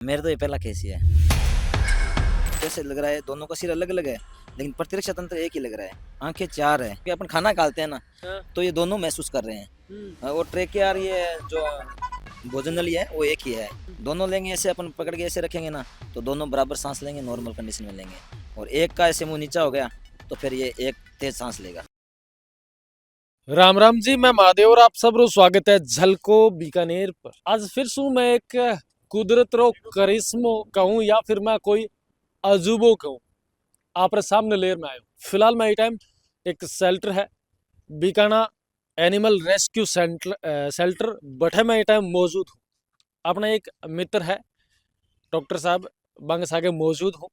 मेरे तो ये पहला केस ही है। जैसे लग रहा है दोनों का सिर अलग अलग है, लेकिन प्रतिरक्षा तंत्र एक ही लग रहा है। आंखें चार है कि अपन खाना खाते हैं ना, हाँ। तो ये दोनों महसूस कर रहे हैं। और ट्रेकियार ये जो भोजन नली है वो एक ही है। दोनों लेंगे ऐसे, अपन पकड़ के ऐसे रखेंगे ना, तो दोनों बराबर सांस लेंगे, नॉर्मल कंडीशन में लेंगे। और एक का ऐसे मुंह नीचा हो गया तो फिर ये एक तेज सांस लेगा। राम राम जी, मैं महादेव और आप सबरो स्वागत है झलको बीकानेर पर। आज फिर सू मैं एक कुदरत रो करिश्मो कहूँ या फिर मैं कोई अजूबो कहूँ, आप रे सामने लेर में आयो। फिलहाल मैं ये टाइम एक शेल्टर है बीकाना एनिमल रेस्क्यू शेल्टर बठे मैं ये टाइम मौजूद हूँ। अपना एक मित्र है डॉक्टर साहब बंग सागे मौजूद हूँ।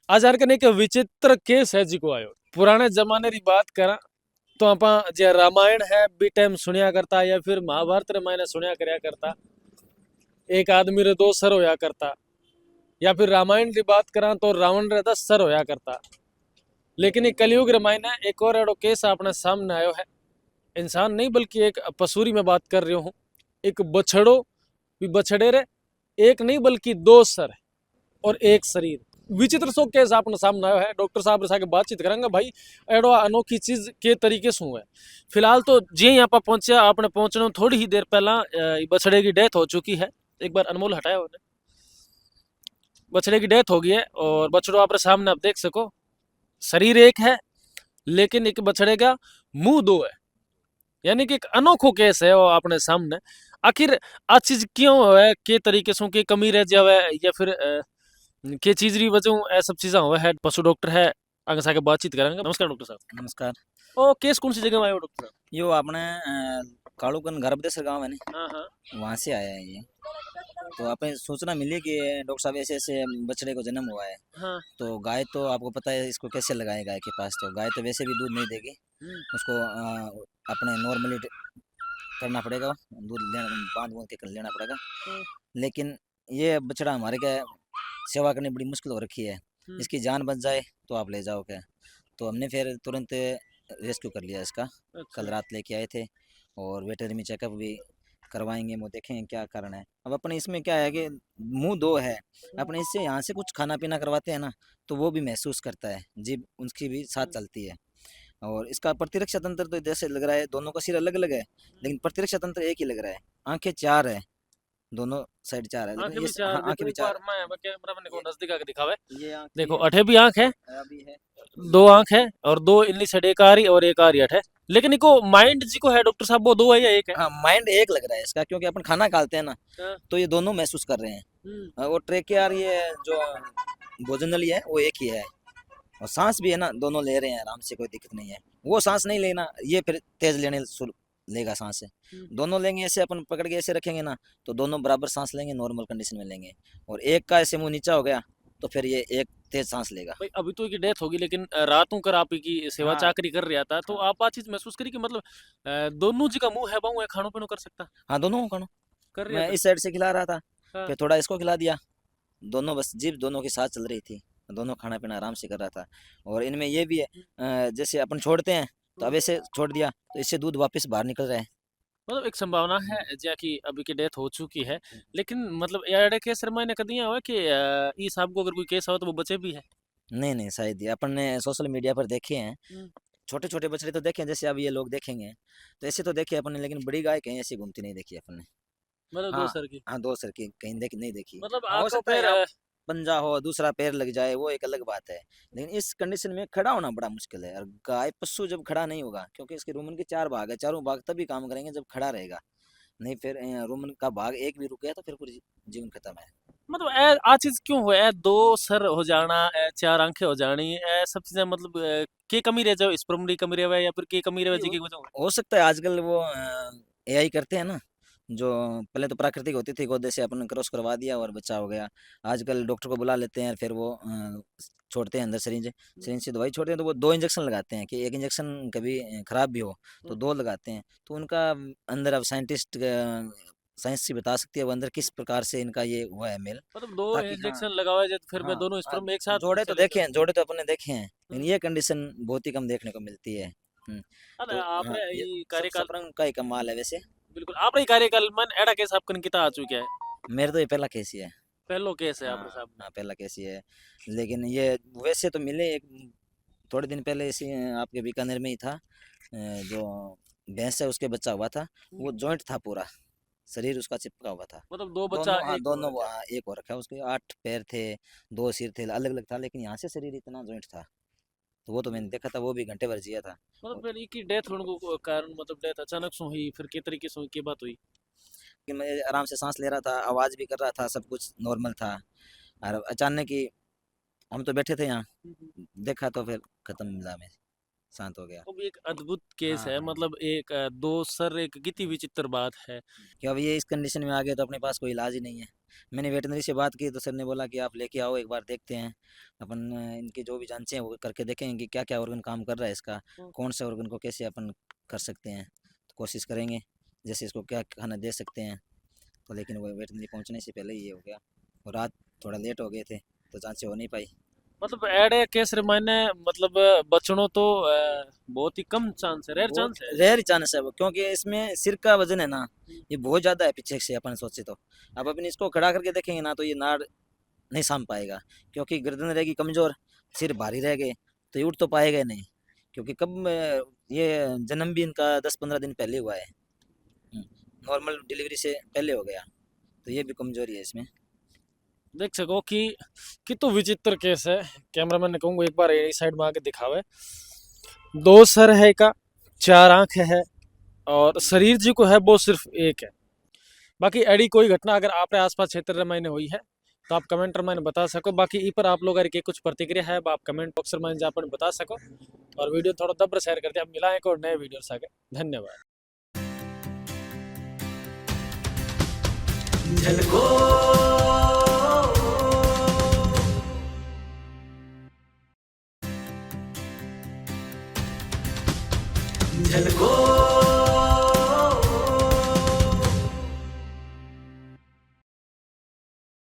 आज यार कने एक विचित्र केस है जी को आयो। पुराने जमाने की बात करा तो आपा जे रामायण है बी टाइम सुनिया करता या फिर महाभारत रामायण सुनिया करया करता। एक आदमी रे दो सर होया करता, या फिर रामायण की बात करा तो रावण रे 10 सर होया करता। लेकिन ये कलयुग रामायण है, एक और एडो केस अपने सामने आयो है। इंसान नहीं बल्कि एक पसूरी में बात कर रही हूँ। एक बछड़ो भी बछड़े रे एक नहीं बल्कि दो सर है और एक शरीर। विचित्र सो केस आपने सामने आयो है। डॉक्टर साहब के साथ बातचीत करेंगे भाई एडो अनोखी चीज के तरीके से हुआ है। फिलहाल तो जी यहाँ पर पहुंचे, आपने पहुंचने थोड़ी ही देर पहला बछड़े की डेथ हो चुकी है। एक बार अनमोल हटाया उन्हें। बछड़े की डेथ हो गई है और बछड़ो आपके सामने आप देख सको। शरीर एक है लेकिन एक बछड़े का मुंह दो है, यानी कि एक अनोखो केस है वो अपने सामने। आखिर आ चीज क्यों है, के तरीके से की कमी रह जावे या फिर के चीज री वजह ए सब चीजा हुआ है। पशु डॉक्टर है, आगे साके बातचीत करेंगे। नमस्कार डॉक्टर साहब। नमस्कार। ओ केस कौन सी जगह में आयो डॉक्टर साहब? यो आपने कालूकन गर्भदेसर गाँव है ना, हाँ हाँ। वहाँ से आया है ये। तो आपने सूचना मिली कि डॉक्टर साहब ऐसे ऐसे बछड़े को जन्म हुआ है। हाँ। तो गाय तो आपको पता है इसको कैसे लगाए, गाय के पास तो गाय तो वैसे भी दूध नहीं देगी। उसको अपने नॉर्मली करना पड़ेगा, दूध लेना, बांध बूंद के कर लेना पड़ेगा। लेकिन ये बछड़ा हमारे क्या सेवा करनी बड़ी मुश्किल हो रखी है। इसकी जान बच जाए तो आप ले जाओ क्या। तो हमने फिर तुरंत रेस्क्यू कर लिया इसका। अच्छा। कल रात लेके आए थे और वेटरनरी चेकअप भी करवाएंगे, वो देखेंगे क्या कारण है। अब अपने इसमें क्या है कि मुंह दो है, अपने इससे यहाँ से कुछ खाना पीना करवाते हैं ना, तो वो भी महसूस करता है, जीभ उनकी भी साथ चलती है। और इसका प्रतिरक्षा तंत्र तो जैसे लग रहा है दोनों का सिर अलग अलग है, लेकिन प्रतिरक्षा तंत्र एक ही लग रहा है। आंखें चार है, दोनों साइड चार है, आंखें लेकिन ये भी चार, हाँ, आंखें देखो भी एक चार बार मैं कैमरा मैन को ये नजदीक आके दिखावे। ये आंख देखो ये अठे भी आंख है, अभी है। दो आंख है और दो इनली साइड एक आ रही और एक आ रही अठे। लेकिन इको माइंड जी को है डॉक्टर साहब वो दो है या एक है? हाँ, माइंड एक लग रहा है इसका, क्योंकि अपन खाना खाते हैं ना, हाँ। तो ये दोनों महसूस कर रहे हैं। और ट्रेकियार ये जो भोजन नली है वो एक ही है। और सांस भी है ना, दोनों ले रहे हैं आराम से, कोई दिक्कत नहीं है। वो सांस नहीं लेना, ये फिर तेज लेने लेगा सांस है। दोनों लेंगे ऐसे, अपन पकड़ के ऐसे रखेंगे ना, तो दोनों बराबर सांस लेंगे, नॉर्मल कंडीशन में लेंगे। और एक का ऐसे मुंह नीचा हो गया तो फिर ये एक तेज सांस लेगा। भाई अभी तो की डेथ होगी, लेकिन रातों कर आप की सेवा हाँ चाकरी कर रहा था तो हाँ आप आ चीज महसूस करी कि मतलब दोनों जी का मुंह है बाऊ है, खानो पीनो कर सकता हाँ, दोनों को खाना। कर रहा मैं था। इस साइड से खिला रहा था, हाँ। फिर थोड़ा इसको खिला दिया। दोनों बस जीभ दोनों के साथ चल रही थी, दोनों खाना पीना आराम से कर रहा था। और इनमें ये भी है, जैसे अपन छोड़ते हैं तो अब ऐसे छोड़ दिया तो इससे दूध वापस बाहर निकल रहा है। मतलब एक संभावना है जैसे कि अभी की डेथ हो चुकी है, लेकिन मतलब यार केस मैंने कदिया हुआ कि ई साहब को अगर कोई केस हो तो वो बचे भी है। नहीं नहीं, शायद ये अपन ने सोशल मीडिया पर देखे हैं। छोटे छोटे बछड़े तो देखे हैं, जैसे अब ये लोग देखेंगे तो ऐसे तो देखे अपन ने, लेकिन बड़ी गाय कहीं ऐसी घूमती नहीं देखी अपन ने। मतलब दो हाँ सर की। हाँ, दो सर की कहीं नहीं देखी। मतलब हाँ, हो आपको सकता है फिर आप पंजा हो, दूसरा पैर लग जाए, वो एक अलग बात है। लेकिन इस कंडीशन में खड़ा होना बड़ा मुश्किल है। और गाय पशु जब खड़ा नहीं होगा, क्योंकि इसके रुमन के चार भाग है, चारों भाग तभी काम करेंगे जब खड़ा रहेगा। नहीं फिर रुमन का भाग एक भी रुक गया तो फिर पूरी जीवन खत्म है। मतलब आ चीज क्यों हुआ है, दो सर हो जाना चार आंखें हो जानी सब चीजें मतलब के कमी रह जाओ, स्पर्म की कमी रहे या फिर के कमी रहे ये जी की वजह हो? हो सकता है आजकल वो एआई करते हैं ना, जो पहले तो प्राकृतिक होती थी, गोदे से अपन क्रॉस करवा दिया और बच्चा हो गया। आजकल डॉक्टर को बुला लेते हैं, फिर वो छोड़ते हैं अंदर सिरिंज, सिरिंज से दवाई छोड़ते हैं, तो वो दो इंजेक्शन लगाते हैं कि एक इंजेक्शन कभी खराब भी हो तो दो लगाते हैं। तो उनका अंदर अब साइंटिस्ट साइंस से बता सकती है वो अंदर किस प्रकार से इनका ये हुआ है मेल। मतलब दो ताकि हाँ इंजेक्शन लगावा जाए तो फिर मैं हाँ दोनों हाँ, स्पर्म एक साथ जोड़े तो चले देखे जाए। हैं, जोड़े तो अपने देखे हैं, लेकिन ये कंडीशन बहुत ही कम देखने को मिलती है। अरे तो आप हाँ, ये ये सब कार्यकाल सफरंग का ही कमाल है वैसे। बिल्कुल आप कार्यकाल मन एडा केस आपकन किता आ चुका है। मेरे तो ये पहला केस ही है। पहलो केस है हाँ आपके सामने। हाँ, पहला केस ये है। लेकिन ये वैसे तो मिले एक थोड़े दिन पहले इसी आपके बीकानेर में ही था। जो भैंस है उसके बच्चा हुआ था, वो जॉइंट था पूरा, शरीर उसका चिपका हुआ था। मतलब दो बच्चा दोनों, हाँ एक हो दोनों, रखा है। हाँ एक हो रखा है उसके, 8 पैर थे, 2 सिर थे, अलग अलग था, लेकिन यहाँ से शरीर इतना जॉइंट था। तो वो तो मैंने देखा था, वो भी घंटे भर जिया था। मतलब फिर इनकी डेथ होने को कारण मतलब डेथ अचानक से हुई, फिर किस तरीके से हुई, की बात हुई? कि मैं आराम से सांस ले रहा था, आवाज़ भी कर रहा था, सब कुछ नॉर्मल था। और अचानक ही हम तो बैठे थे यहाँ, देखा तो फिर खत्म, मिला में शांत हो गया। अब एक अद्भुत केस हाँ है, हाँ। मतलब एक दो सर, एक कितनी विचित्र बात है। कि अब ये इस कंडीशन में आ गए तो अपने पास कोई इलाज ही नहीं है। मैंने वेटनरी से बात की तो सर ने बोला कि आप लेके आओ, एक बार देखते हैं अपन, इनकी जो भी जांचें हैं वो करके देखेंगे कि क्या क्या ऑर्गन काम कर रहा है इसका, कौन से ऑर्गन को कैसे अपन कर सकते हैं, तो कोशिश करेंगे जैसे इसको क्या खाना दे सकते हैं। तो लेकिन वो वेटनरी पहुंचने से पहले ही ये हो गया, और रात थोड़ा लेट हो गए थे तो जांचें हो नहीं पाई। मतलब एडे केस रे मायने मतलब बचनो तो बहुत ही कम चांस है, रेयर बहुत चांस है। रेयर चांस है वो, क्योंकि इसमें सिर का वजन है ना, ये बहुत ज़्यादा है पीछे से अपन सोचे तो। अब अपन इसको खड़ा करके देखेंगे ना तो ये नाड़ नहीं साम पाएगा, क्योंकि गर्दन रहेगी कमज़ोर, सिर भारी रह गए तो ये उठ तो पाएगा ही नहीं। क्योंकि कब ये जन्म भी इनका 10-15 दिन पहले हुआ है, नॉर्मल डिलीवरी से पहले हो गया, तो ये भी कमजोरी है इसमें। देख सको कि तो विचित्र केस है। कैमरामैन ने कहूँगा एक बार इस साइड में आके दिखावे। दो सर है का, चार आंख है, और शरीर जी को है वो सिर्फ एक है। बाकी एडी कोई घटना अगर आप आसपास क्षेत्र में हुई है तो आप कमेंट में बता सको। बाकी ई पर आप लोग के कुछ प्रतिक्रिया है आप कमेंट बॉक्स में जा पर बता सको। और वीडियो थोड़ा दब्र शेयर कर दिया। अब मिला एक और नए वीडियो से आगे। धन्यवाद। झलको